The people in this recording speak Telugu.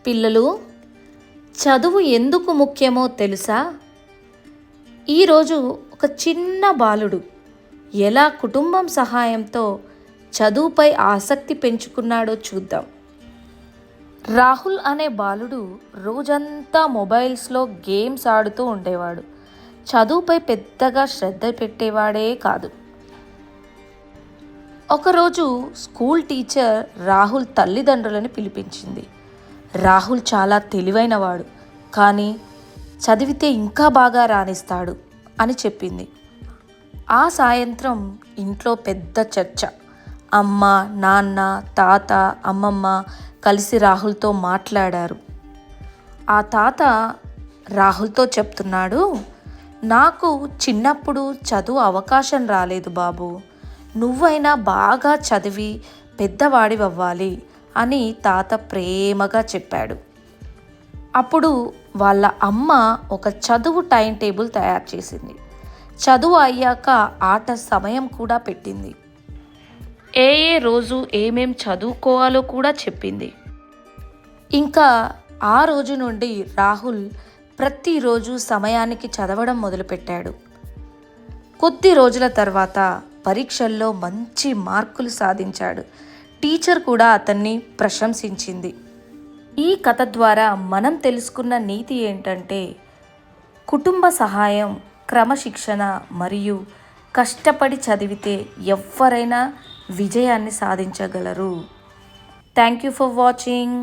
పిల్లలు, చదువు ఎందుకు ముఖ్యమో తెలుసా? ఈరోజు ఒక చిన్న బాలుడు ఎలా కుటుంబం సహాయంతో చదువుపై ఆసక్తి పెంచుకున్నాడో చూద్దాం. రాహుల్ అనే బాలుడు రోజంతా మొబైల్స్లో గేమ్స్ ఆడుతూ ఉండేవాడు. చదువుపై పెద్దగా శ్రద్ధ పెట్టేవాడే కాదు. ఒకరోజు స్కూల్ టీచర్ రాహుల్ తల్లిదండ్రులను పిలిపించింది. రాహుల్ చాలా తెలివైనవాడు, కానీ చదివితే ఇంకా బాగా రాణిస్తాడు అని చెప్పింది. ఆ సాయంత్రం ఇంట్లో పెద్ద చర్చ. అమ్మ, నాన్న, తాత, అమ్మమ్మ కలిసి రాహుల్తో మాట్లాడారు. ఆ తాత రాహుల్తో చెప్తున్నాడు, నాకు చిన్నప్పుడు చదువు అవకాశం రాలేదు బాబు. నువ్వైనా బాగా చదివి పెద్దవాడివవ్వాలి అని తాత ప్రేమగా చెప్పాడు. అప్పుడు వాళ్ళ అమ్మ ఒక చదువు టైం టేబుల్ తయారు చేసింది. చదువు అయ్యాక ఆట సమయం కూడా పెట్టింది. ఏ రోజు ఏమేం చదువుకోవాలో కూడా చెప్పింది. ఇంకా ఆ రోజు నుండి రాహుల్ ప్రతిరోజు సమయానికి చదవడం మొదలుపెట్టాడు. కొద్ది రోజుల తర్వాత పరీక్షల్లో మంచి మార్కులు సాధించాడు. టీచర్ కూడా అతన్ని ప్రశంసించింది. ఈ కథ ద్వారా మనం తెలుసుకున్న నీతి ఏంటంటే, కుటుంబ సహాయం, క్రమశిక్షణ మరియు కష్టపడి చదివితే ఎవ్వరైనా విజయాన్ని సాధించగలరు. Thank you for watching.